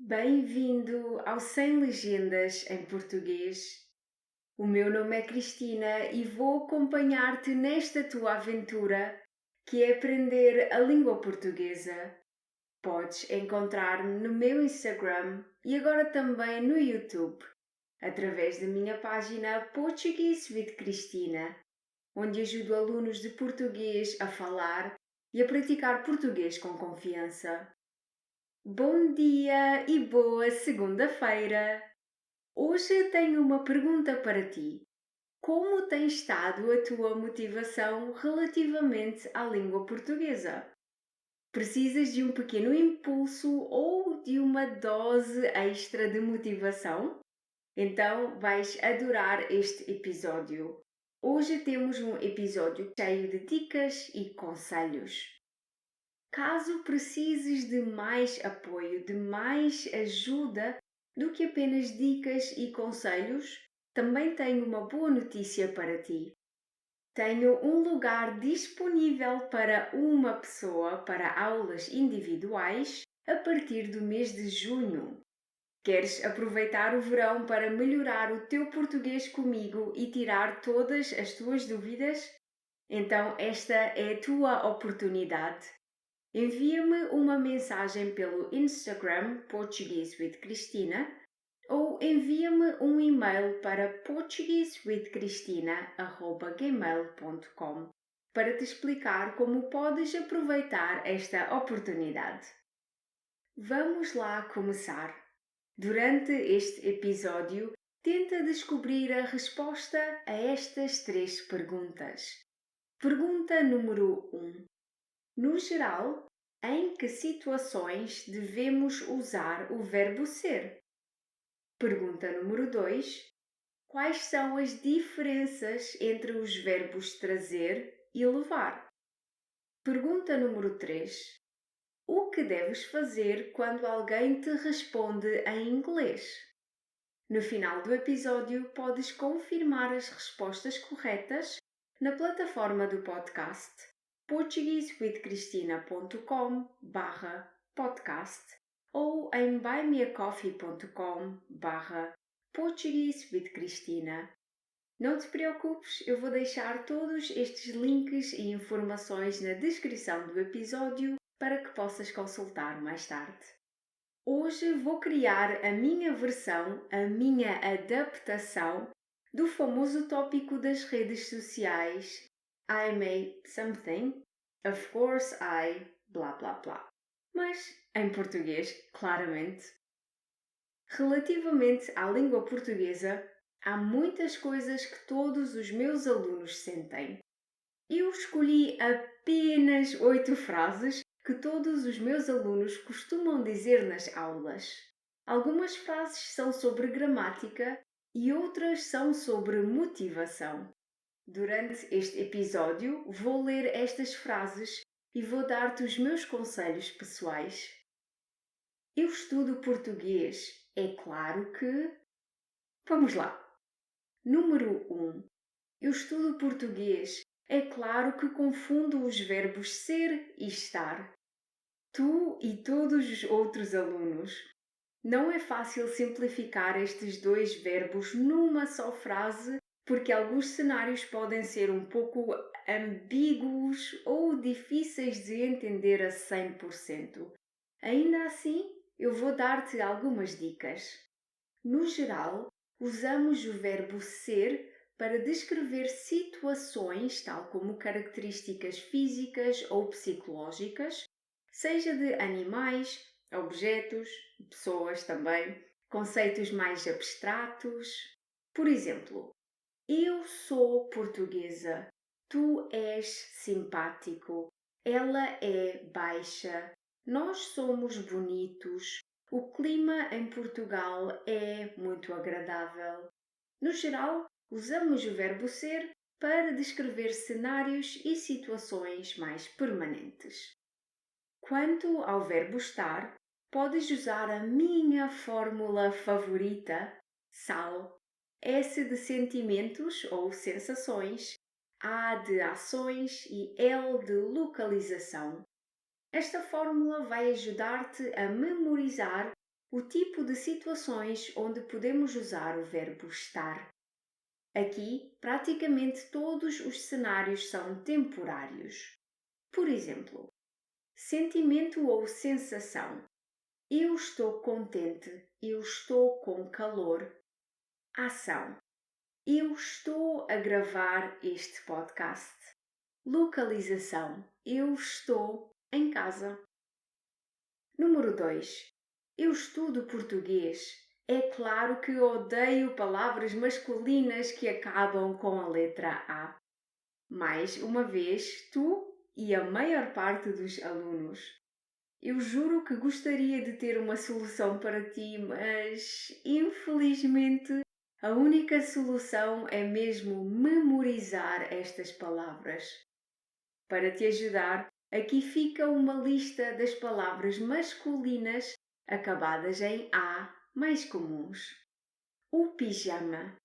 Bem-vindo ao Sem Legendas em Português. O meu nome é Cristina e vou acompanhar-te nesta tua aventura, que é aprender a língua portuguesa. Podes encontrar-me no meu Instagram e agora também no YouTube, através da minha página Portuguese with Cristina, onde ajudo alunos de português a falar e a praticar português com confiança. Bom dia e boa segunda-feira! Hoje tenho uma pergunta para ti. Como tem estado a tua motivação relativamente à língua portuguesa? Precisas de um pequeno impulso ou de uma dose extra de motivação? Então vais adorar este episódio. Hoje temos um episódio cheio de dicas e conselhos. Caso precises de mais apoio, de mais ajuda do que apenas dicas e conselhos, também tenho uma boa notícia para ti. Tenho um lugar disponível para uma pessoa para aulas individuais a partir do mês de junho. Queres aproveitar o verão para melhorar o teu português comigo e tirar todas as tuas dúvidas? Então esta é a tua oportunidade. Envia-me uma mensagem pelo Instagram Portuguese with Cristina ou envia-me um e-mail para portuguesewithcristina@gmail.com para te explicar como podes aproveitar esta oportunidade. Vamos lá começar. Durante este episódio, tenta descobrir a resposta a estas 3 perguntas. Pergunta número 1. No geral, em que situações devemos usar o verbo ser? Pergunta número 2. Quais são as diferenças entre os verbos trazer e levar? Pergunta número 3. O que deves fazer quando alguém te responde em inglês? No final do episódio, podes confirmar as respostas corretas na plataforma do podcast portuguesewithcristina.com/podcast ou em buymeacoffee.com/portuguesewithcristina. Não te preocupes, eu vou deixar todos estes links e informações na descrição do episódio para que possas consultar mais tarde. Hoje vou criar a minha versão, a minha adaptação do famoso tópico das redes sociais I made something, of course I, blá blá blá. Mas em português, claramente. Relativamente à língua portuguesa, há muitas coisas que todos os meus alunos sentem. Eu escolhi apenas 8 frases que todos os meus alunos costumam dizer nas aulas. Algumas frases são sobre gramática e outras são sobre motivação. Durante este episódio, vou ler estas frases e vou dar-te os meus conselhos pessoais. Eu estudo português, é claro que... Vamos lá! Número 1. Eu estudo português, é claro que confundo os verbos ser e estar. Tu e todos os outros alunos. Não é fácil simplificar estes 2 verbos numa só frase porque alguns cenários podem ser um pouco ambíguos ou difíceis de entender a 100%. Ainda assim, eu vou dar-te algumas dicas. No geral, usamos o verbo ser para descrever situações, tal como características físicas ou psicológicas, seja de animais, objetos, pessoas também, conceitos mais abstratos. Por exemplo, eu sou portuguesa, tu és simpático, ela é baixa, nós somos bonitos, o clima em Portugal é muito agradável. No geral, usamos o verbo ser para descrever cenários e situações mais permanentes. Quanto ao verbo estar, podes usar a minha fórmula favorita, SAL. S de sentimentos ou sensações, A de ações e L de localização. Esta fórmula vai ajudar-te a memorizar o tipo de situações onde podemos usar o verbo estar. Aqui, praticamente todos os cenários são temporários. Por exemplo, sentimento ou sensação. Eu estou contente, eu estou com calor. Ação. Eu estou a gravar este podcast. Localização. Eu estou em casa. Número 2. Eu estudo português. É claro que odeio palavras masculinas que acabam com a letra A. Mais uma vez, tu e a maior parte dos alunos. Eu juro que gostaria de ter uma solução para ti, mas infelizmente a única solução é mesmo memorizar estas palavras. Para te ajudar, aqui fica uma lista das palavras masculinas acabadas em A mais comuns: o pijama,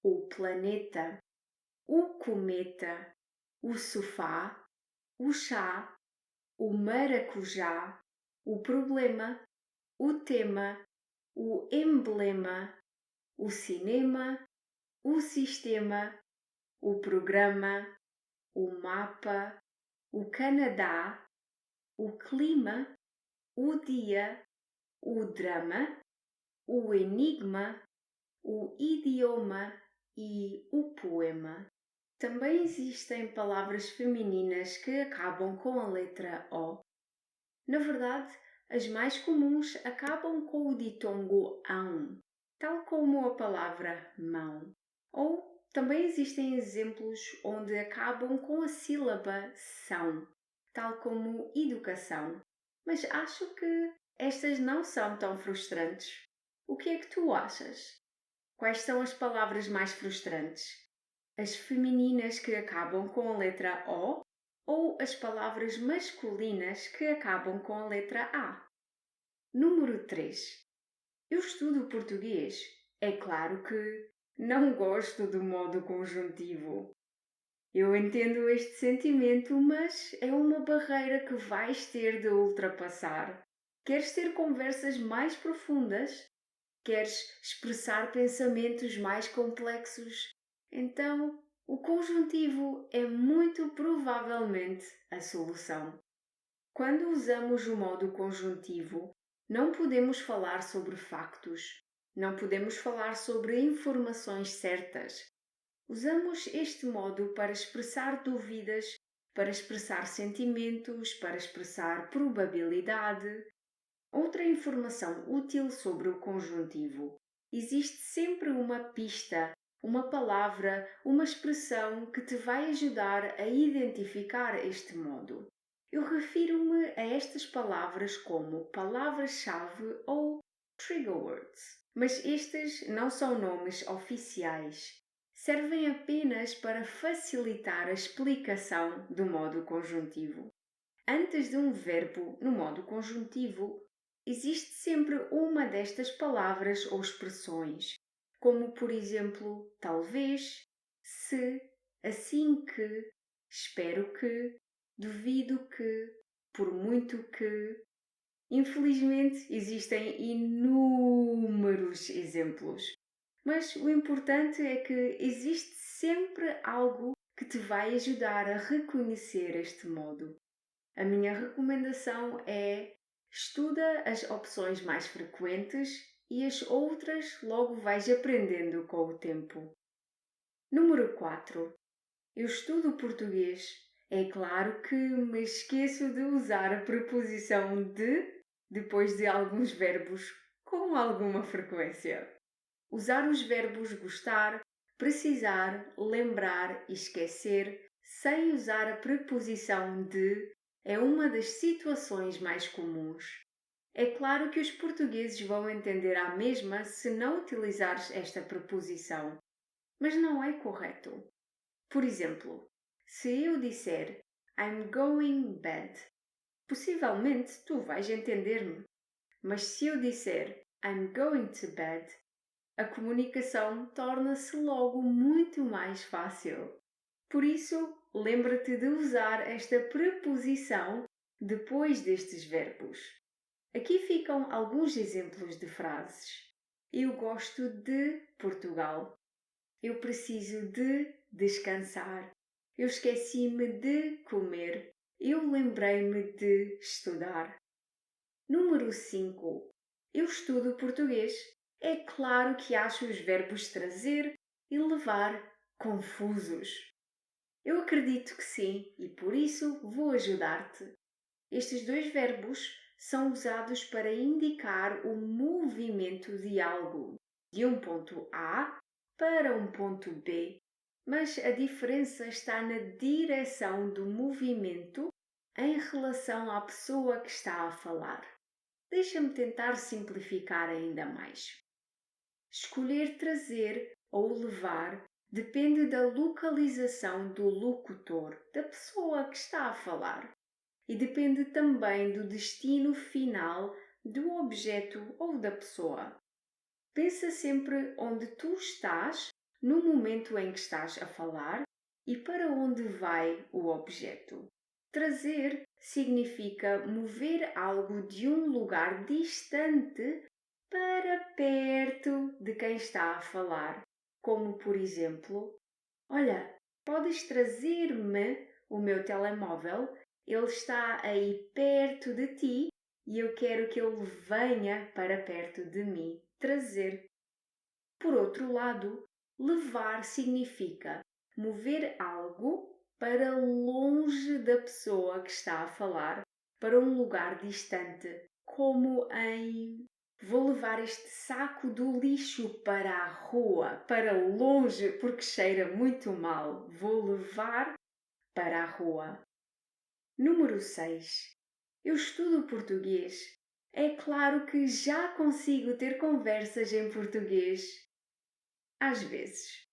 o planeta, o cometa, o sofá, o chá, o maracujá, o problema, o tema, o emblema, o cinema, o sistema, o programa, o mapa, o Canadá, o clima, o dia, o drama, o enigma, o idioma e o poema. Também existem palavras femininas que acabam com a letra O. Na verdade, as mais comuns acabam com o ditongo ão, tal como a palavra mão. Ou também existem exemplos onde acabam com a sílaba são, tal como educação. Mas acho que estas não são tão frustrantes. O que é que tu achas? Quais são as palavras mais frustrantes? As femininas que acabam com a letra O ou as palavras masculinas que acabam com a letra A? Número 3. Eu estudo português. É claro que não gosto do modo conjuntivo. Eu entendo este sentimento, mas é uma barreira que vais ter de ultrapassar. Queres ter conversas mais profundas? Queres expressar pensamentos mais complexos? Então, o conjuntivo é muito provavelmente a solução. Quando usamos o modo conjuntivo, não podemos falar sobre factos, não podemos falar sobre informações certas. Usamos este modo para expressar dúvidas, para expressar sentimentos, para expressar probabilidade. Outra informação útil sobre o conjuntivo. Existe sempre uma pista, uma palavra, uma expressão que te vai ajudar a identificar este modo. Eu refiro-me a estas palavras como palavras-chave ou trigger words, mas estes não são nomes oficiais. Servem apenas para facilitar a explicação do modo conjuntivo. Antes de um verbo no modo conjuntivo, existe sempre uma destas palavras ou expressões, como por exemplo, talvez, se, assim que, espero que, duvido que, por muito que. Infelizmente, existem inúmeros exemplos, mas o importante é que existe sempre algo que te vai ajudar a reconhecer este modo. A minha recomendação é: estuda as opções mais frequentes e as outras logo vais aprendendo com o tempo. Número 4. Eu estudo português. É claro que me esqueço de usar a preposição de depois de alguns verbos com alguma frequência. Usar os verbos gostar, precisar, lembrar e esquecer sem usar a preposição de é uma das situações mais comuns. É claro que os portugueses vão entender a mesma se não utilizares esta preposição, mas não é correto. Por exemplo, se eu disser I'm going bed, possivelmente tu vais entender-me. Mas se eu disser I'm going to bed, a comunicação torna-se logo muito mais fácil. Por isso, lembra-te de usar esta preposição depois destes verbos. Aqui ficam alguns exemplos de frases. Eu gosto de Portugal. Eu preciso de descansar. Eu esqueci-me de comer. Eu lembrei-me de estudar. Número 5. Eu estudo português. É claro que acho os verbos trazer e levar confusos. Eu acredito que sim e por isso vou ajudar-te. Estes dois verbos são usados para indicar o movimento de algo, de um ponto A para um ponto B, mas a diferença está na direção do movimento em relação à pessoa que está a falar. Deixa-me tentar simplificar ainda mais. Escolher trazer ou levar depende da localização do locutor, da pessoa que está a falar, e depende também do destino final do objeto ou da pessoa. Pensa sempre onde tu estás no momento em que estás a falar e para onde vai o objeto. Trazer significa mover algo de um lugar distante para perto de quem está a falar, como por exemplo: Olha, podes trazer-me o meu telemóvel? Ele está aí perto de ti e eu quero que ele venha para perto de mim. Trazer. Por outro lado, levar significa mover algo para longe da pessoa que está a falar, para um lugar distante, como em vou levar este saco do lixo para a rua, para longe, porque cheira muito mal. Vou levar para a rua. Número 6. Eu estudo português. É claro que já consigo ter conversas em português. Às vezes.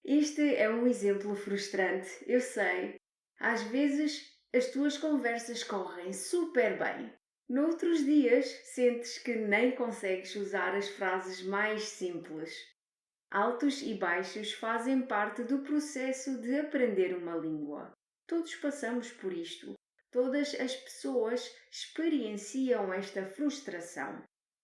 Este é um exemplo frustrante, eu sei. Às vezes as tuas conversas correm super bem. Noutros dias sentes que nem consegues usar as frases mais simples. Altos e baixos fazem parte do processo de aprender uma língua. Todos passamos por isto. Todas as pessoas experienciam esta frustração.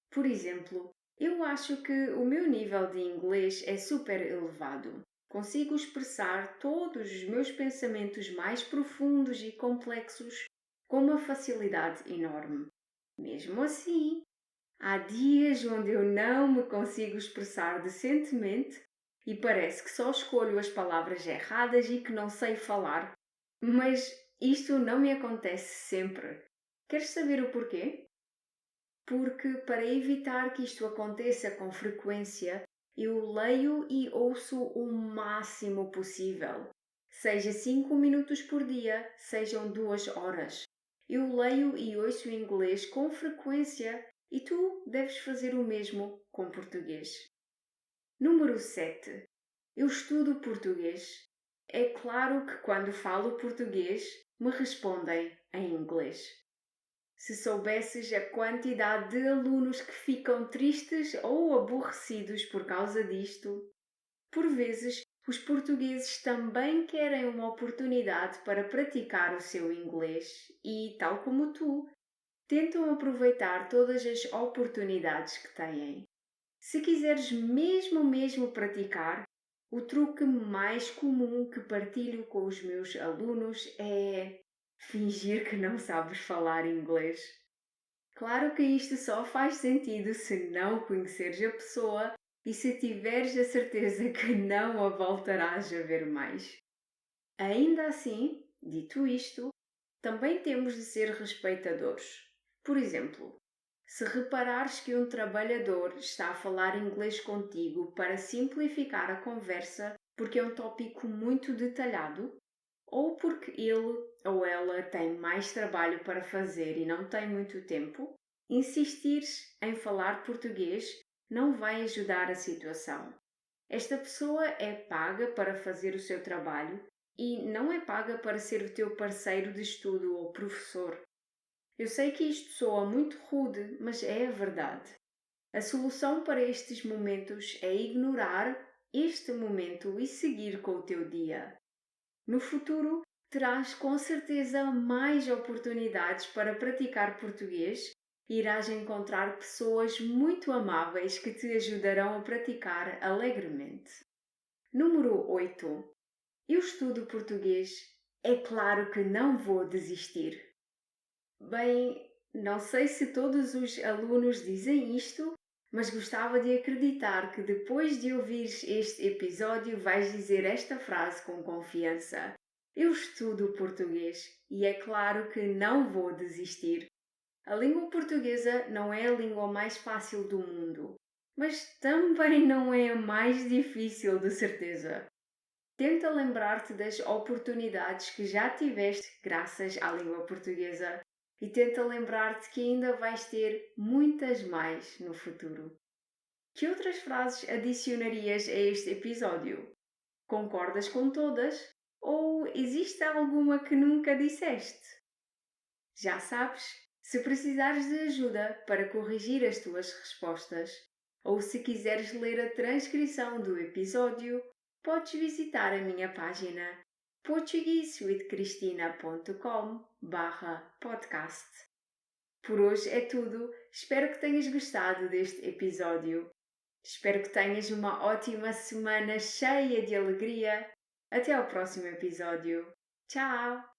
Por exemplo, eu acho que o meu nível de inglês é super elevado. Consigo expressar todos os meus pensamentos mais profundos e complexos com uma facilidade enorme. Mesmo assim, há dias onde eu não me consigo expressar decentemente e parece que só escolho as palavras erradas e que não sei falar. Mas isto não me acontece sempre. Queres saber o porquê? Porque, para evitar que isto aconteça com frequência, eu leio e ouço o máximo possível. Seja 5 minutos por dia, sejam 2 horas. Eu leio e ouço inglês com frequência e tu deves fazer o mesmo com português. Número 7. Eu estudo português. É claro que quando falo português, me respondem em inglês. Se soubesses a quantidade de alunos que ficam tristes ou aborrecidos por causa disto. Por vezes, os portugueses também querem uma oportunidade para praticar o seu inglês e, tal como tu, tentam aproveitar todas as oportunidades que têm. Se quiseres mesmo praticar, o truque mais comum que partilho com os meus alunos é fingir que não sabes falar inglês. Claro que isto só faz sentido se não conheceres a pessoa e se tiveres a certeza que não a voltarás a ver mais. Ainda assim, dito isto, também temos de ser respeitadores. Por exemplo, se reparares que um trabalhador está a falar inglês contigo para simplificar a conversa porque é um tópico muito detalhado, ou porque ele ou ela tem mais trabalho para fazer e não tem muito tempo, insistires em falar português não vai ajudar a situação. Esta pessoa é paga para fazer o seu trabalho e não é paga para ser o teu parceiro de estudo ou professor. Eu sei que isto soa muito rude, mas é a verdade. A solução para estes momentos é ignorar este momento e seguir com o teu dia. No futuro, terás com certeza mais oportunidades para praticar português Irás encontrar pessoas muito amáveis que te ajudarão a praticar alegremente. Número 8. Eu estudo português. É claro que não vou desistir. Bem, não sei se todos os alunos dizem isto, mas gostava de acreditar que depois de ouvires este episódio vais dizer esta frase com confiança. Eu estudo português e é claro que não vou desistir. A língua portuguesa não é a língua mais fácil do mundo, mas também não é a mais difícil, de certeza. Tenta lembrar-te das oportunidades que já tiveste graças à língua portuguesa e tenta lembrar-te que ainda vais ter muitas mais no futuro. Que outras frases adicionarias a este episódio? Concordas com todas? Ou existe alguma que nunca disseste? Já sabes, se precisares de ajuda para corrigir as tuas respostas, ou se quiseres ler a transcrição do episódio, podes visitar a minha página portuguesewithcristina.com/podcast. Por hoje é tudo. Espero que tenhas gostado deste episódio. Espero que tenhas uma ótima semana cheia de alegria. Até ao próximo episódio. Tchau!